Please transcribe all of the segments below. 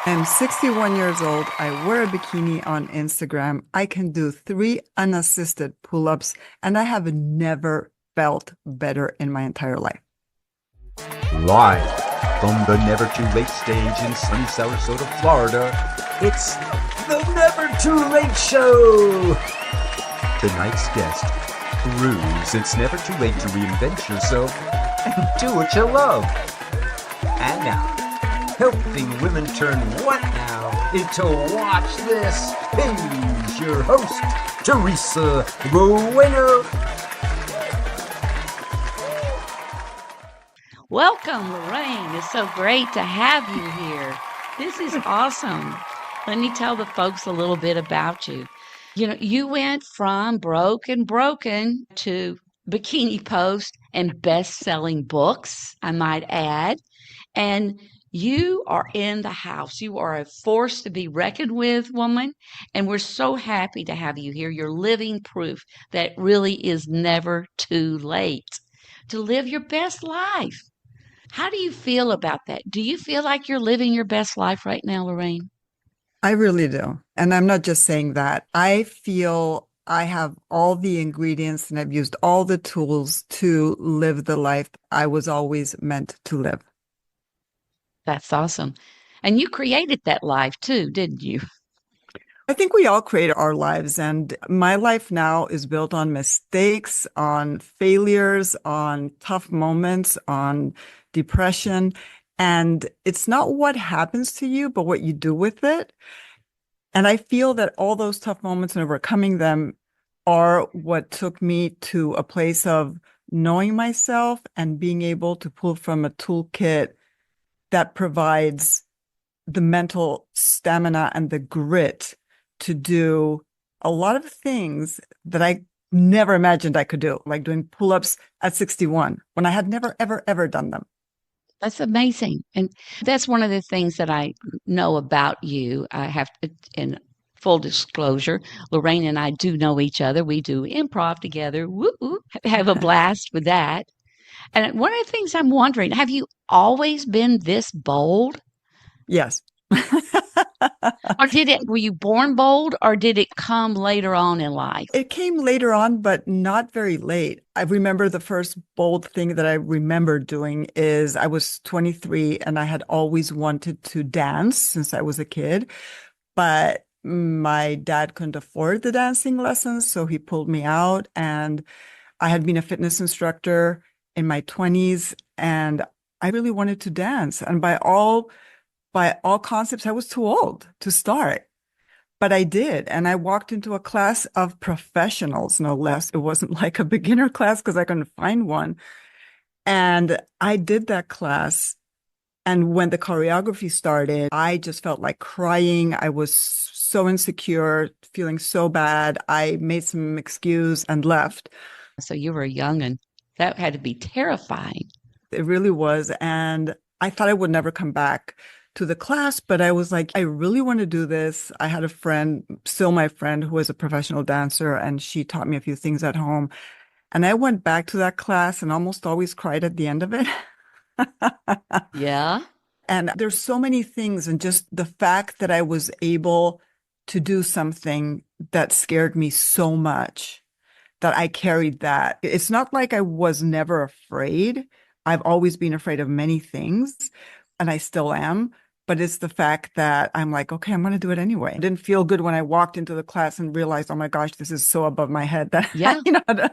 I'm 61 years old. I wear a bikini on Instagram. I can do three unassisted pull-ups, and I have never felt better in my entire life. Live from the Never Too Late stage in sunny Sarasota, Florida, it's the Never Too Late Show! Tonight's guest proves it's never too late to reinvent yourself and do what you love. And now, helping women turn what now into watch this, here's your host, Teresa Bueno. Welcome, Lorraine. It's so great to have you here. This is awesome. Let me tell the folks a little bit about you. You went from broken to bikini post and best-selling books, I might add. And you are in the house. You are a force to be reckoned with, woman. And we're so happy to have you here. You're living proof that really is never too late to live your best life. How do you feel about that? Do you feel like you're living your best life right now, Lorraine? I really do. And I'm not just saying that. I feel I have all the ingredients and I've used all the tools to live the life I was always meant to live. That's awesome. And you created that life too, didn't you? I think we all create our lives, and my life now is built on mistakes, on failures, on tough moments, on depression. And it's not what happens to you, but what you do with it. And I feel that all those tough moments and overcoming them are what took me to a place of knowing myself and being able to pull from a toolkit that provides the mental stamina and the grit to do a lot of things that I never imagined I could do, like doing pull-ups at 61 when I had never, ever, ever done them. That's amazing. And that's one of the things that I know about you. I have, in full disclosure, Lorraine and I do know each other. We do improv together. Woo, have a blast with that. And one of the things I'm wondering, have you always been this bold? Yes. Or were you born bold or did it come later on in life? It came later on, but not very late. I remember the first bold thing that I remember doing is I was 23 and I had always wanted to dance since I was a kid, but my dad couldn't afford the dancing lessons, so he pulled me out, and I had been a fitness instructor in my 20s and I really wanted to dance. And by all concepts, I was too old to start. But I did. And I walked into a class of professionals, no less. It wasn't like a beginner class because I couldn't find one. And I did that class. And when the choreography started, I just felt like crying. I was so insecure, feeling so bad. I made some excuse and left. So you were young and that had to be terrifying. It really was. And I thought I would never come back to the class, but I was like, I really want to do this. I had a friend, still my friend, who was a professional dancer, and she taught me a few things at home. And I went back to that class and almost always cried at the end of it. Yeah. And there's so many things, and just the fact that I was able to do something that scared me so much that I carried that. It's not like I was never afraid. I've always been afraid of many things, and I still am. But it's the fact that I'm like, okay, I'm going to do it anyway. I didn't feel good when I walked into the class and realized, oh my gosh, this is so above my head that Yeah. I.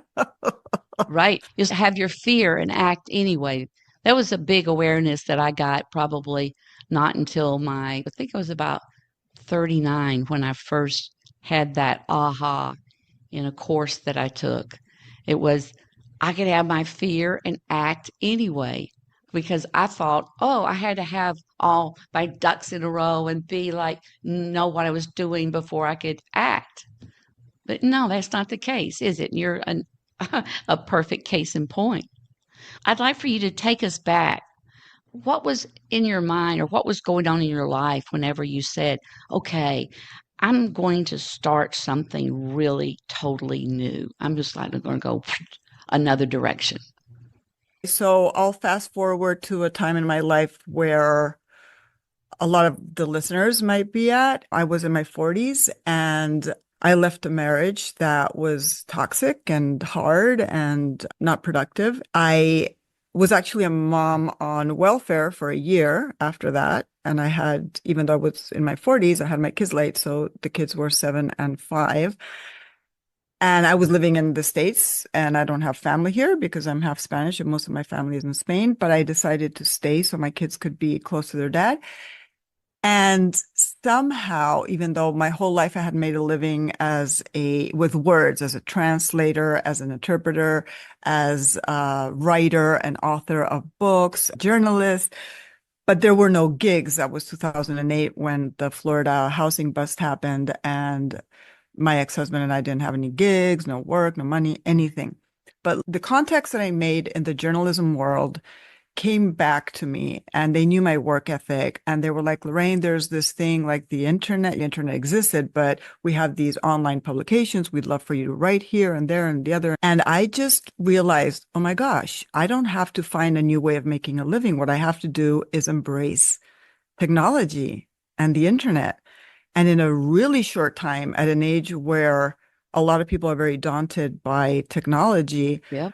Right. Just have your fear and act anyway. That was a big awareness that I got probably not until I think I was about 39 when I first had that aha in a course that I took. It was, I could have my fear and act anyway because I thought, oh, I had to have all my ducks in a row and be like, know what I was doing before I could act. But no, that's not the case, is it? You're a perfect case in point. I'd like for you to take us back. What was in your mind or what was going on in your life whenever you said, okay, I'm going to start something really totally new? I'm just like going to go another direction. So I'll fast forward to a time in my life where a lot of the listeners might be at. I was in my 40s and I left a marriage that was toxic and hard and not productive. I was actually a mom on welfare for a year after that. And I had, even though I was in my 40s, I had my kids late. So the kids were 7 and 5. And I was living in the States and I don't have family here because I'm half Spanish and most of my family is in Spain. But I decided to stay so my kids could be close to their dad. And somehow, even though my whole life I had made a living with words, as a translator, as an interpreter, as a writer and author of books, journalist, but there were no gigs. That was 2008 when the Florida housing bust happened, and my ex-husband and I didn't have any gigs, no work, no money, anything. But the contacts that I made in the journalism world came back to me, and they knew my work ethic, and they were like, Lorraine, there's this thing like the internet existed, but we have these online publications. We'd love for you to write here and there and the other. And I just realized, oh my gosh, I don't have to find a new way of making a living. What I have to do is embrace technology and the internet. And in a really short time, at an age where a lot of people are very daunted by technology, Yep.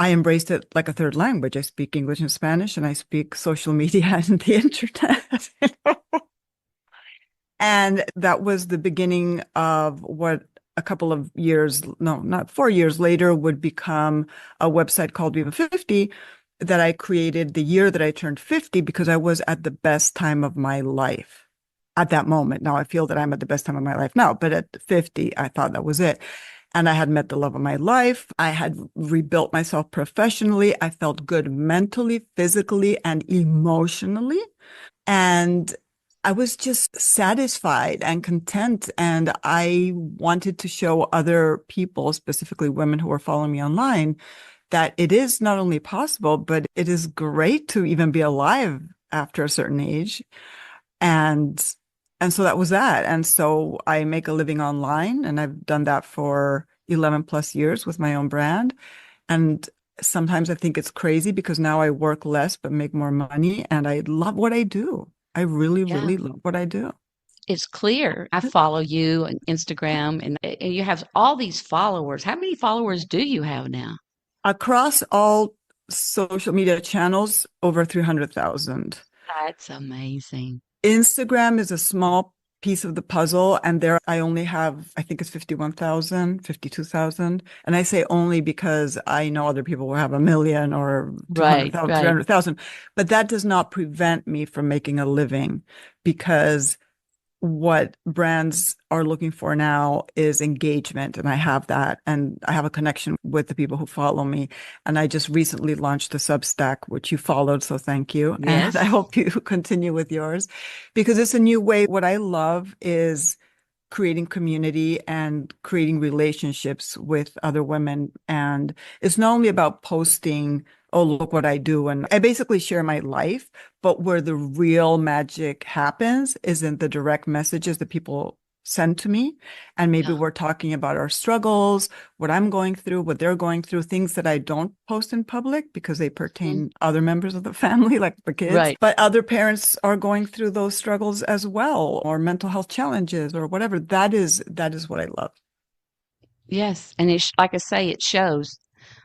I embraced it like a third language. I speak English and Spanish, and I speak social media and the internet. And that was the beginning of what a couple of years, no, not 4 years later, would become a website called Viva 50 that I created the year that I turned 50 because I was at the best time of my life at that moment. Now I feel that I'm at the best time of my life now, but at 50, I thought that was it. And I had met the love of my life. I had rebuilt myself professionally. I felt good mentally, physically, and emotionally. And I was just satisfied and content. And I wanted to show other people, specifically women who were following me online, that it is not only possible, but it is great to even be alive after a certain age. And and so that was that. And so I make a living online, and I've done that for 11 plus years with my own brand. And sometimes I think it's crazy because now I work less but make more money, and I love what I do. I really, Yeah. really love what I do. It's clear. I follow you on Instagram and you have all these followers. How many followers do you have now? Across all social media channels, over 300,000. That's amazing. Instagram is a small piece of the puzzle. And there I only have, I think it's 51,000, 52,000. And I say only because I know other people will have a million or Right, 200,000, right. 300,000. But that does not prevent me from making a living, because what brands are looking for now is engagement. And I have that. And I have a connection with the people who follow me. And I just recently launched a Substack, which you followed. So thank you. And I Yes. hope you continue with yours, because it's a new way. What I love is creating community and creating relationships with other women. And it's not only about posting, oh, look what I do. And I basically share my life, but where the real magic happens is in the direct messages that people send to me. And maybe Yeah. we're talking about our struggles, what I'm going through, what they're going through, things that I don't post in public because they Mhm. pertain other members of the family, like the kids. Right. But other parents are going through those struggles as well, or mental health challenges or whatever. That is what I love. Yes. And like I say, it shows.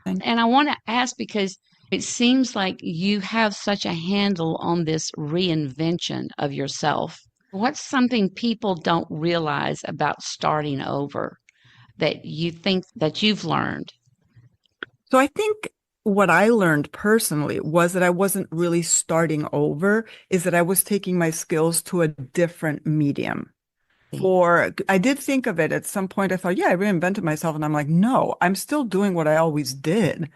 Thank And I want to ask because it seems like you have such a handle on this reinvention of yourself. What's something people don't realize about starting over that you think that you've learned? So I think what I learned personally was that I wasn't really starting over, is that I was taking my skills to a different medium. I did think of it at some point. I thought, yeah, I reinvented myself. And I'm like, no, I'm still doing what I always did,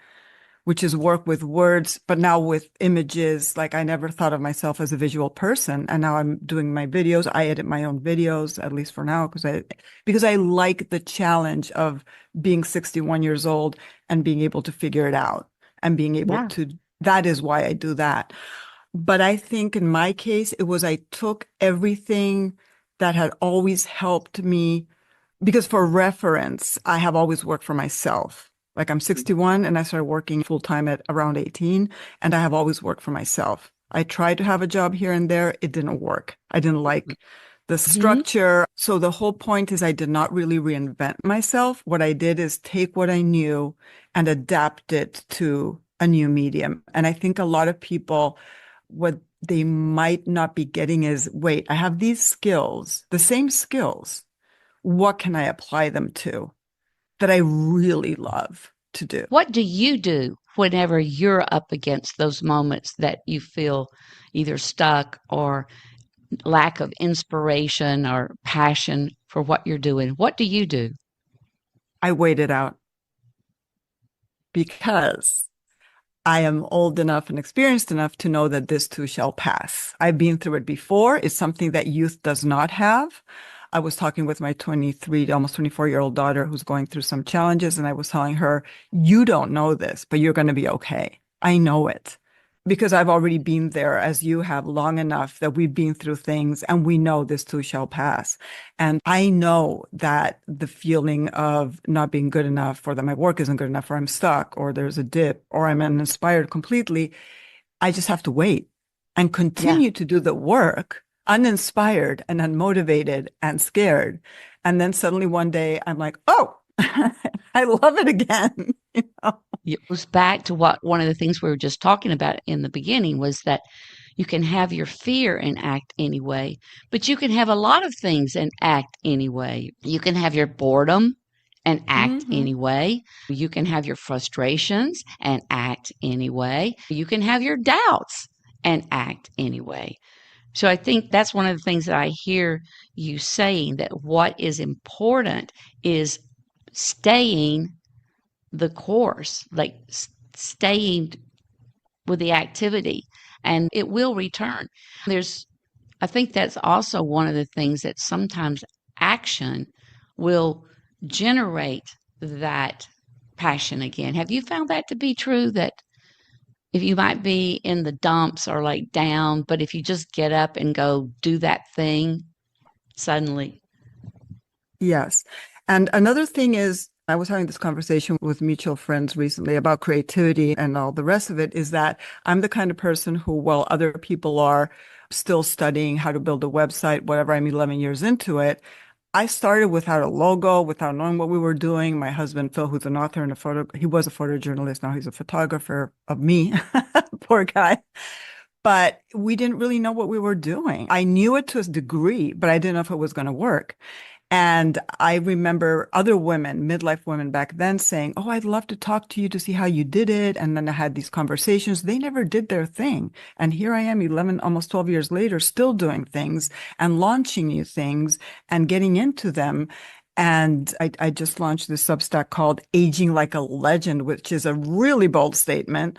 which is work with words, but now with images. Like, I never thought of myself as a visual person. And now I'm doing my videos. I edit my own videos, at least for now, because I like the challenge of being 61 years old and being able to figure it out and being able Yeah. to, that is why I do that. But I think in my case, it was I took everything that had always helped me, because for reference, I have always worked for myself. Like, I'm 61 and I started working full time at around 18, and I have always worked for myself. I tried to have a job here and there. It didn't work. I didn't like the Hmm. structure. So the whole point is I did not really reinvent myself. What I did is take what I knew and adapt it to a new medium. And I think a lot of people, what they might not be getting is, wait, I have these skills, the same skills. What can I apply them to that I really love to do? What do you do whenever you're up against those moments that you feel either stuck or lack of inspiration or passion for what you're doing? What do you do? I wait it out because I am old enough and experienced enough to know that this too shall pass. I've been through it before. It's something that youth does not have. I was talking with my 23, almost 24-year-old daughter who's going through some challenges, and I was telling her, you don't know this, but you're going to be okay. I know it because I've already been there as you have long enough that we've been through things and we know this too shall pass. And I know that the feeling of not being good enough or that my work isn't good enough or I'm stuck or there's a dip or I'm uninspired completely, I just have to wait and Yeah. continue to do the work, uninspired and unmotivated and scared. And then suddenly one day I'm like, oh, I love it again. You know? It goes back to what one of the things we were just talking about in the beginning was that you can have your fear and act anyway, but you can have a lot of things and act anyway. You can have your boredom and act Mm-hmm. anyway. You can have your frustrations and act anyway. You can have your doubts and act anyway. So I think that's one of the things that I hear you saying, that what is important is staying the course, like staying with the activity, and it will return. There's, I think that's also one of the things that sometimes action will generate that passion again. Have you found that to be true? That if you might be in the dumps or like down, but if you just get up and go do that thing, suddenly, Yes. And another thing is, I was having this conversation with mutual friends recently about creativity and all the rest of it, is that I'm the kind of person who, while other people are still studying how to build a website, whatever, I'm 11 years into it, I started without a logo, without knowing what we were doing. My husband, Phil, who's an author and a he was a photojournalist. Now he's a photographer of me. Poor guy. But we didn't really know what we were doing. I knew it to a degree, but I didn't know if it was going to work. And I remember other women, midlife women back then saying, oh, I'd love to talk to you to see how you did it. And then I had these conversations. They never did their thing. And here I am 11, almost 12 years later, still doing things and launching new things and getting into them. And I just launched this Substack called Aging Like a Legend, which is a really bold statement.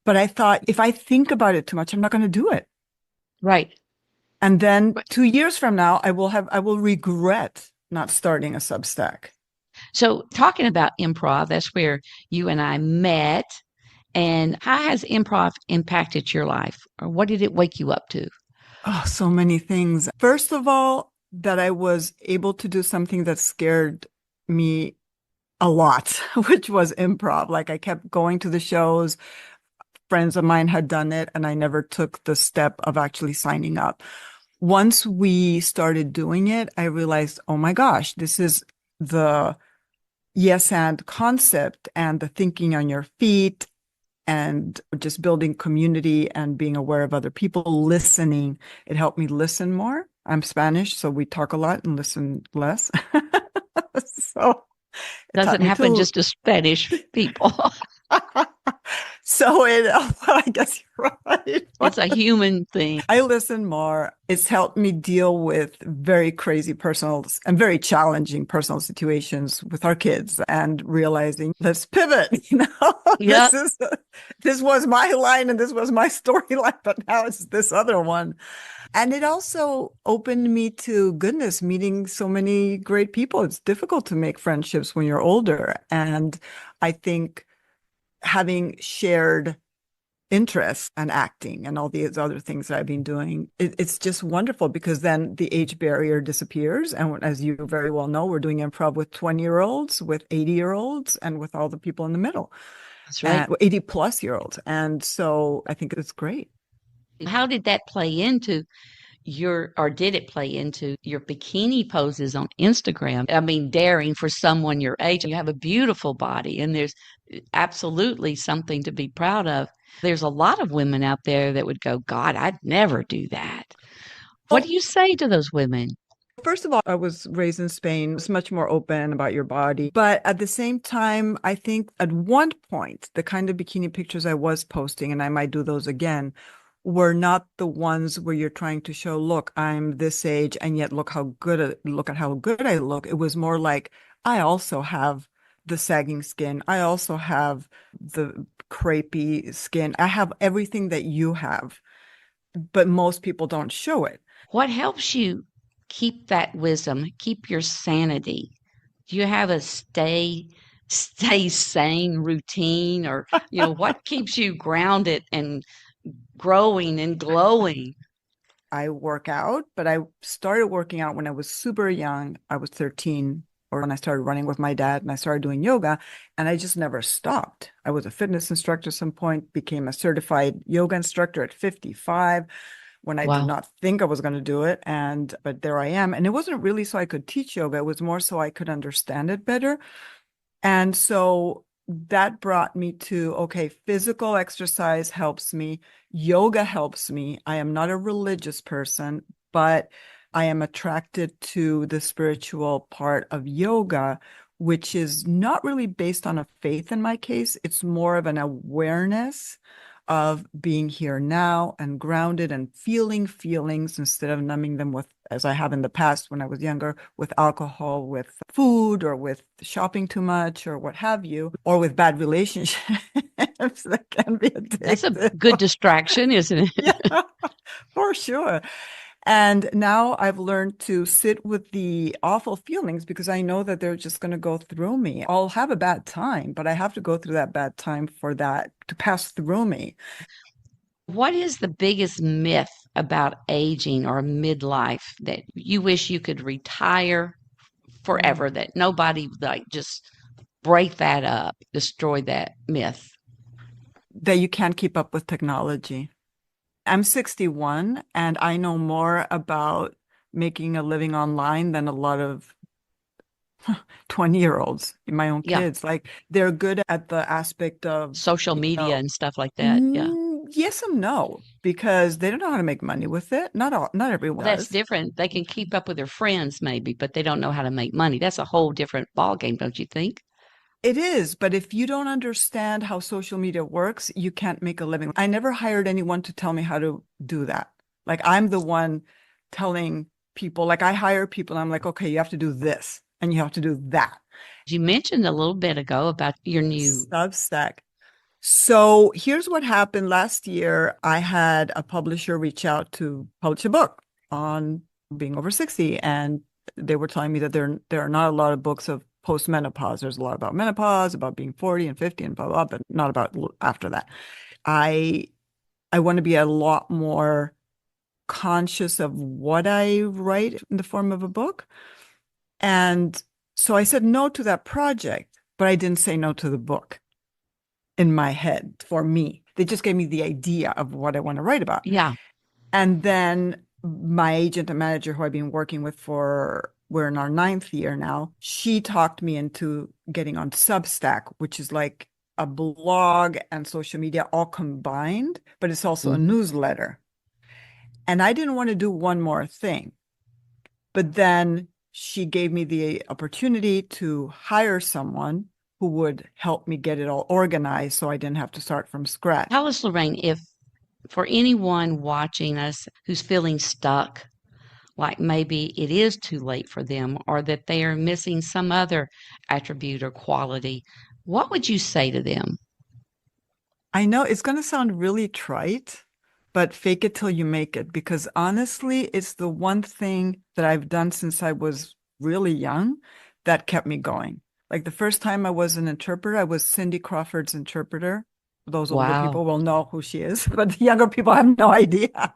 But I thought, if I think about it too much, I'm not going to do it. right. And then 2 years from now, I will regret not starting a Substack. So, talking about improv, that's where you and I met. And how has improv impacted your life? Or what did it wake you up to? Oh, so many things. First of all, that I was able to do something that scared me a lot, which was improv. Like I kept going to the shows. Friends of mine had done it, and I never took the step of actually signing up. Once we started doing it, I realized, oh my gosh, this is the yes and concept and the thinking on your feet and just building community and being aware of other people, listening. It helped me listen more. I'm Spanish, so we talk a lot and listen less. So it taught Doesn't me happen to just to Spanish people. so it, well, I guess you're right. It's a human thing. I listen more. It's helped me deal with very crazy personal and very challenging personal situations with our kids and realizing, let's pivot. Yep. This was my line and this was my storyline, but now it's this other one. And it also opened me to goodness, meeting so many great people. It's difficult to make friendships when you're older. And I think having shared interest and acting and all these other things that I've been doing, it's just wonderful because then the age barrier disappears. And as you very well know, we're doing improv with 20-year-olds, with 80-year-olds, and with all the people in the middle, That's right. and 80 plus year olds. And so I think it's great. How did that play into or did it play into your bikini poses on Instagram? I mean, daring for someone your age. You have a beautiful body, and there's absolutely something to be proud of. There's a lot of women out there that would go, God, I'd never do that. What do Well, you say to those women? first of all, I was raised in Spain. It's much more open about your body. But at the same time, I think at one point, the kind of bikini pictures I was posting, and I might do those again, were not the ones where you're trying to show, look, I'm this age, and yet look at how good I look. It was more like I also have the sagging skin. I also have the crepey skin. I have everything that you have, but most people don't show it. What helps you keep that wisdom, keep your sanity? Do you have a stay sane routine, or what keeps you grounded and growing and glowing? I work out, but I started working out when I was super young. I was 13, or when I started running with my dad and I started doing yoga, and I just never stopped. I was a fitness instructor at some point, became a certified yoga instructor at 55 when I did Wow. not think I was going to do it. But there I am. And it wasn't really so I could teach yoga, it was more so I could understand it better. And so that brought me to, okay, physical exercise helps me. Yoga helps me. I am not a religious person, but I am attracted to the spiritual part of yoga, which is not really based on a faith in my case. It's more of an awareness of being here now and grounded and feeling feelings instead of numbing them with, as I have in the past when I was younger, with alcohol, with food, or with shopping too much, or what have you, or with bad relationships that can be That's a addictive. good distraction, isn't it? Yeah, for sure. And now I've learned to sit with the awful feelings because I know that they're just going to go through me. I'll have a bad time, but I have to go through that bad time for that to pass through me. What is the biggest myth about aging or midlife that you wish you could retire Mm. forever, that nobody like just break that up, destroy that myth? That you can't keep up with technology. I'm 61 and I know more about making a living online than a lot of 20-year-olds, my own Yeah, kids. Like they're good at the aspect of, social you media know, and stuff like that. Yeah. yes and no, because they don't know how to make money with it. Not everyone Well, that's does. different. They can keep up with their friends maybe, but they don't know how to make money. That's a whole different ball game, don't you think? It is, but if you don't understand how social media works, you can't make a living. I never hired anyone to tell me how to do that. Like I'm the one telling people, like I hire people and I'm like, okay, you have to do this and you have to do that. You mentioned a little bit ago about your new. Substack. So here's what happened last year. I had a publisher reach out to publish a book on being over 60, and they were telling me that there are not a lot of books of postmenopause. There's a lot about menopause, about being 40 and 50 and blah, blah, but not about after that. I I want to be a lot more conscious of what I write in the form of a book. And so I said no to that project, but I didn't say no to the book in my head for me. They just gave me the idea of what I want to write about. Yeah. And then my agent and manager, who I've been working with for, we're in our 9th year now, she talked me into getting on Substack, which is like a blog and social media all combined, but it's also a Mhm. newsletter. And I didn't want to do one more thing. But then she gave me the opportunity to hire someone who would help me get it all organized so I didn't have to start from scratch. Tell us, Lorraine, if for anyone watching us who's feeling stuck, like maybe it is too late for them or that they are missing some other attribute or quality, what would you say to them? I know it's going to sound really trite, but fake it till you make it, because honestly, it's the one thing that I've done since I was really young that kept me going. Like the first time I was an interpreter, I was Cindy Crawford's interpreter. Those older Wow. people will know who she is, but the younger people have no idea.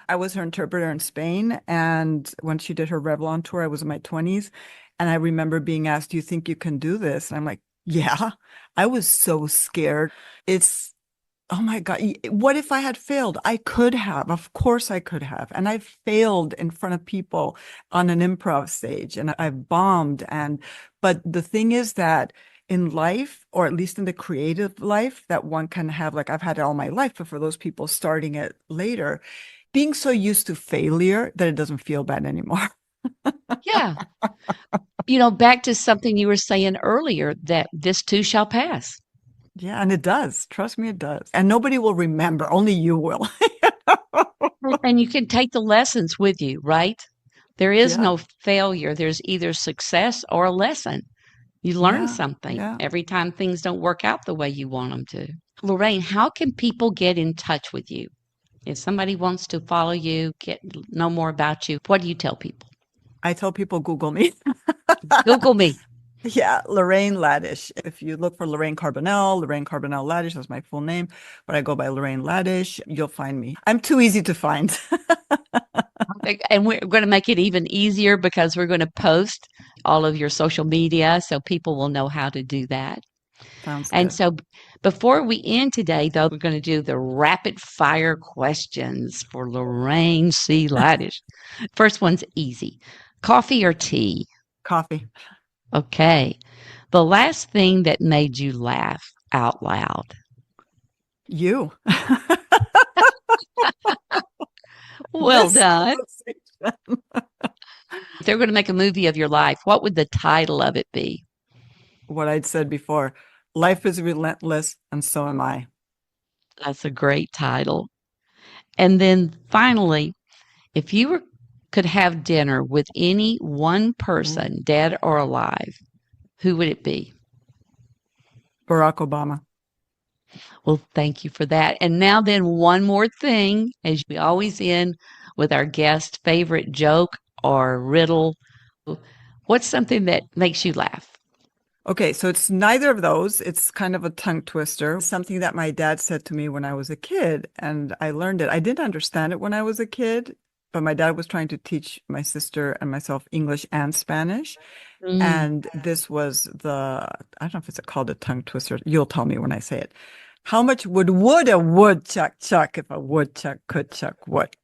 I was her interpreter in Spain. And when she did her Revlon tour, I was in my 20s. And I remember being asked, do you think you can do this? And I'm like, yeah. I was so scared. It's Oh my God. What if I had failed? I could have. Of course I could have. And I've failed in front of people on an improv stage and I've bombed. But the thing is that in life, or at least in the creative life that one can have, like I've had it all my life, but for those people starting it later, being so used to failure that it doesn't feel bad anymore. Yeah. Back to something you were saying earlier, that this too shall pass. Yeah, and it does. Trust me, it does. And nobody will remember. Only you will. And you can take the lessons with you, right? There is Yeah, no failure. There's either success or a lesson. You learn yeah, something yeah. every time things don't work out the way you want them to. Lorraine, how can people get in touch with you? If somebody wants to follow you, know more about you, what do you tell people? I tell people Google me. Google me. Yeah, Lorraine Ladish. If you look for Lorraine Carbonell Ladish, that's my full name, but I go by Lorraine Ladish, you'll find me. I'm too easy to find. And we're going to make it even easier because we're going to post all of your social media so people will know how to do that. Sounds And good. so before we end today, though, we're going to do the rapid fire questions for Lorraine C. Ladish. First one's easy. Coffee or tea? Coffee. Okay. The last thing that made you laugh out loud? You. Well This done. conversation. If they're going to make a movie of your life, what would the title of it be? What I'd said before, life is relentless, and so am I. That's a great title. And then finally, if you could have dinner with any one person, dead or alive, who would it be? Barack Obama. Well, thank you for that. And now then, one more thing, as we always end with our guest favorite joke or riddle. What's something that makes you laugh? Okay, so it's neither of those. It's kind of a tongue twister. Something that my dad said to me when I was a kid, and I learned it. I didn't understand it when I was a kid, but my dad was trying to teach my sister and myself English and Spanish. Mm. And this was I don't know if it's called a tongue twister. You'll tell me when I say it. How much would a woodchuck chuck if a woodchuck could chuck wood?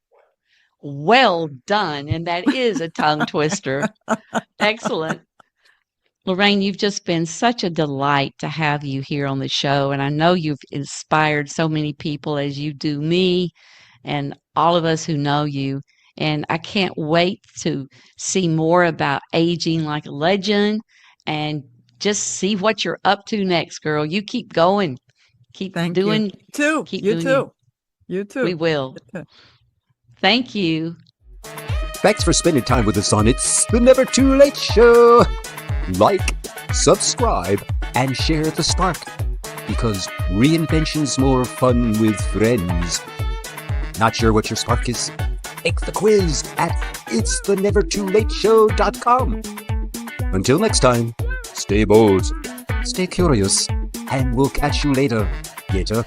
Well done. And that is a tongue twister. Excellent. Lorraine, you've just been such a delight to have you here on the show. And I know you've inspired so many people as you do me and all of us who know you. And I can't wait to see more about aging like a legend and just see what you're up to next, girl. You keep going. Keep Thank you. doing. Too. Keep You doing you. too. You too. We will. You too. Thank you. Thanks for spending time with us on It's the Never Too Late Show. Like, subscribe, and share the spark. Because reinvention's more fun with friends. Not sure what your spark is? Take the quiz at it'sthenevertoolateshow.com. Until next time, stay bold, stay curious, and we'll catch you later. Later.